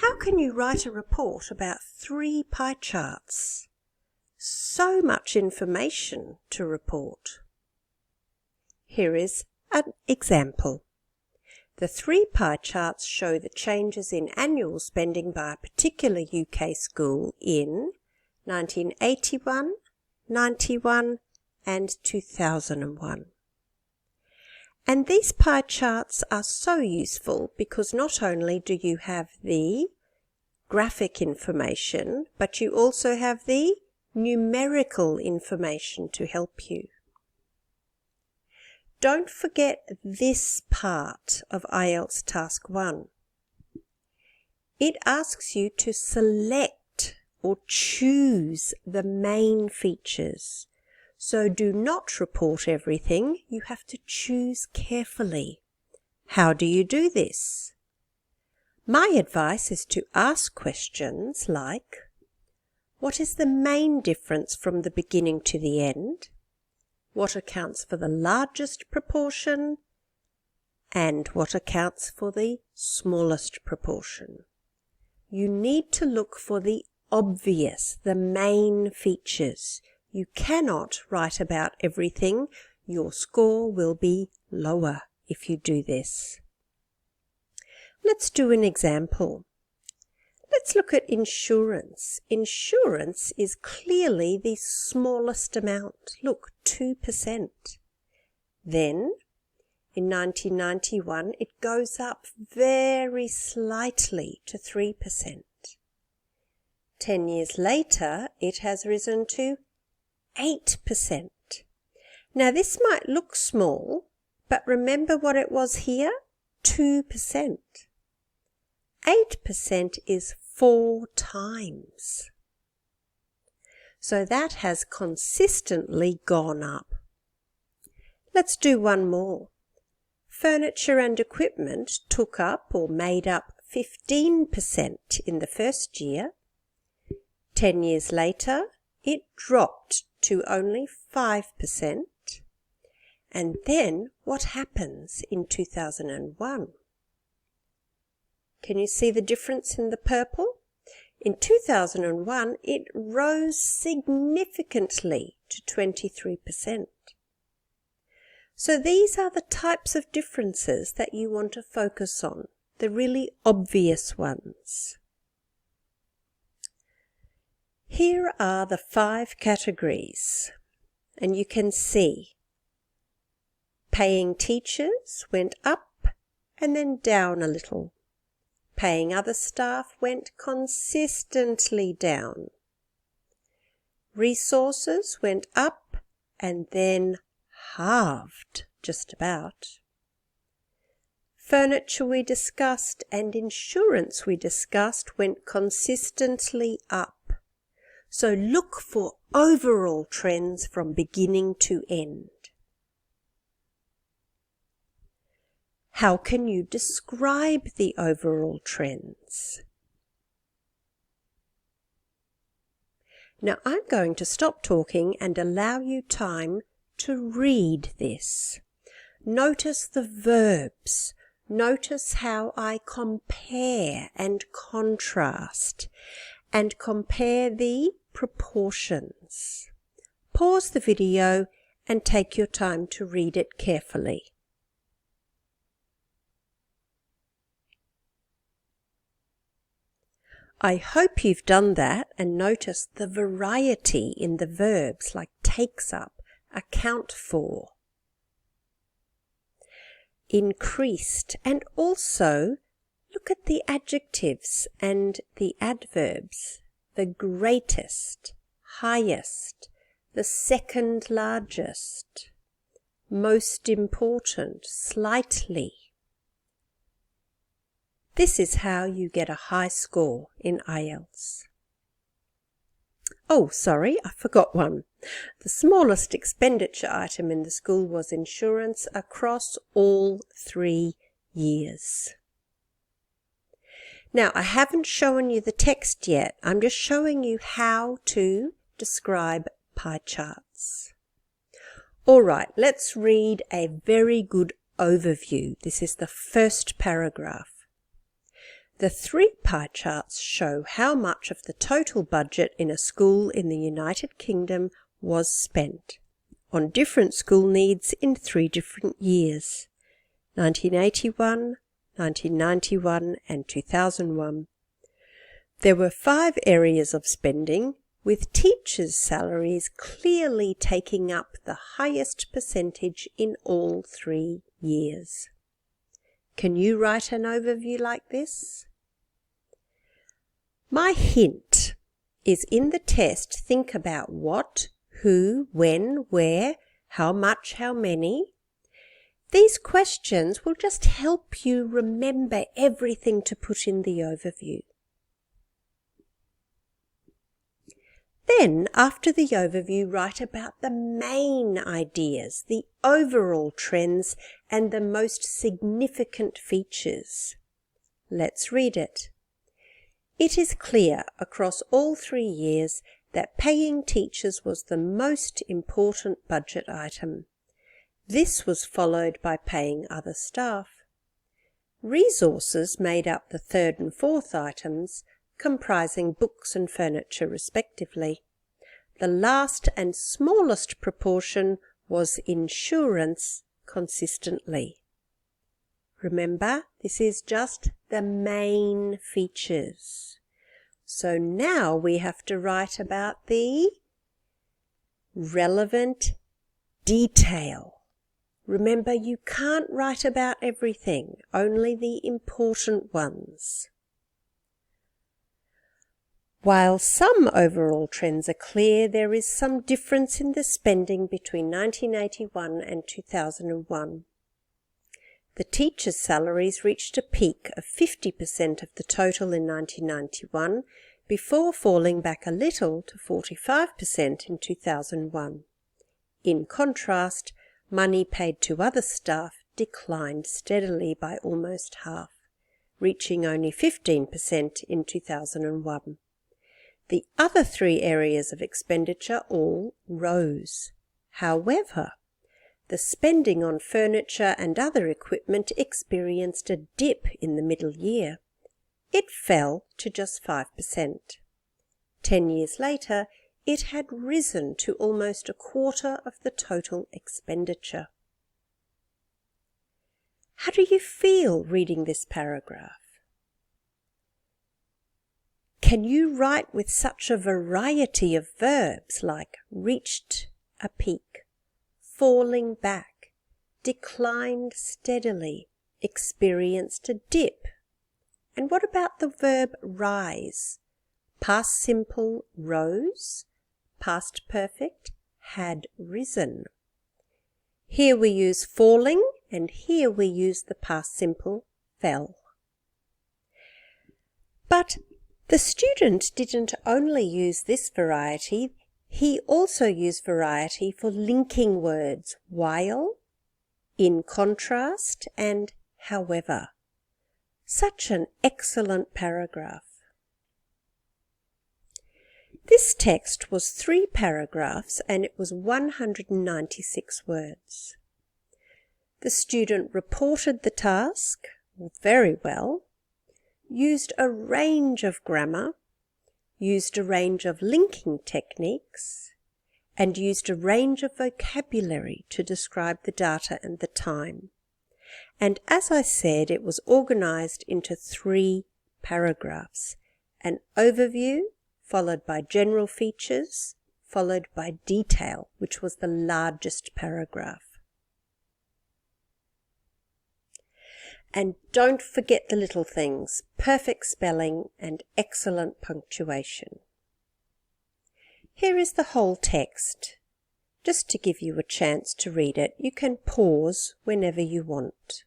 How can you write a report about 3 pie charts? So much information to report. Here is an example. The 3 pie charts show the changes in annual spending by a particular UK school in 1981, 91 and 2001. And these pie charts are so useful because not only do you have the graphic information, but you also have the numerical information to help you. Don't forget this part of IELTS Task 1. It asks you to select or choose the main features. So do not report everything, you have to choose carefully. How do you do this? My advice is to ask questions like, what is the main difference from the beginning to the end? What accounts for the largest proportion? And what accounts for the smallest proportion? You need to look for the obvious, the main features. You cannot write about everything. Your score will be lower if you do this. Let's do an example. Let's look at insurance. Insurance is clearly the smallest amount. Look, 2%. Then, in 1991, it goes up very slightly to 3%. 10 years later, it has risen to 8%. Now this might look small, but remember what it was here? 2%. 8% is 4 times. So that has consistently gone up. Let's do one more. Furniture and equipment took up or made up 15% in the first year. 10 years later, it dropped to only 5%. And then what happens in 2001? Can you see the difference in the purple? In 2001, it rose significantly to 23%. So these are the types of differences that you want to focus on, the really obvious ones. Here are the 5 categories, and you can see paying teachers went up and then down a little. Paying other staff went consistently down. Resources went up and then halved, just about. Furniture we discussed and insurance we discussed went consistently up. So look for overall trends from beginning to end. How can you describe the overall trends? Now I'm going to stop talking and allow you time to read this. Notice the verbs. Notice how I compare and contrast and compare the proportions. Pause the video and take your time to read it carefully. I hope you've done that and noticed the variety in the verbs like takes up, account for, increased, and also look at the adjectives and the adverbs. The greatest, highest, the second largest, most important, slightly. This is how you get a high score in IELTS. Oh, sorry, I forgot one. The smallest expenditure item in the school was insurance across all 3 years. Now, I haven't shown you the text yet. I'm just showing you how to describe pie charts. All right, let's read a very good overview. This is the first paragraph. The 3 pie charts show how much of the total budget in a school in the United Kingdom was spent on different school needs in 3 different years: 1981, 1991 and 2001. There were 5 areas of spending, with teachers' salaries clearly taking up the highest percentage in all 3 years. Can you write an overview like this? My hint is in the test, think about what, who, when, where, how much, how many. These questions will just help you remember everything to put in the overview. Then, after the overview, write about the main ideas, the overall trends, and the most significant features. Let's read it. It is clear across all 3 years that paying teachers was the most important budget item. This was followed by paying other staff. Resources made up the 3rd and 4th items, comprising books and furniture respectively. The last and smallest proportion was insurance consistently. Remember, this is just the main features. So now we have to write about the relevant detail. Remember, you can't write about everything, only the important ones. While some overall trends are clear, there is some difference in the spending between 1981 and 2001. The teachers' salaries reached a peak of 50% of the total in 1991, before falling back a little to 45% in 2001. In contrast, money paid to other staff declined steadily by almost half, reaching only 15% in 2001. The other 3 areas of expenditure all rose. However, the spending on furniture and other equipment experienced a dip in the middle year. It fell to just 5%. 10 years later, it had risen to almost a quarter of the total expenditure. How do you feel reading this paragraph? Can you write with such a variety of verbs like reached a peak, falling back, declined steadily, experienced a dip? And what about the verb rise? Past simple rose, past perfect had risen. Here we use falling, and here we use the past simple fell. But the student didn't only use this variety, he also used variety for linking words while, in contrast, and however. Such an excellent paragraph. This text was 3 paragraphs and it was 196 words. The student reported the task very well, used a range of grammar, used a range of linking techniques, and used a range of vocabulary to describe the data and the time. And as I said, it was organized into 3 paragraphs: an overview, followed by general features, followed by detail, which was the largest paragraph. And don't forget the little things: perfect spelling and excellent punctuation. Here is the whole text. Just to give you a chance to read it, you can pause whenever you want.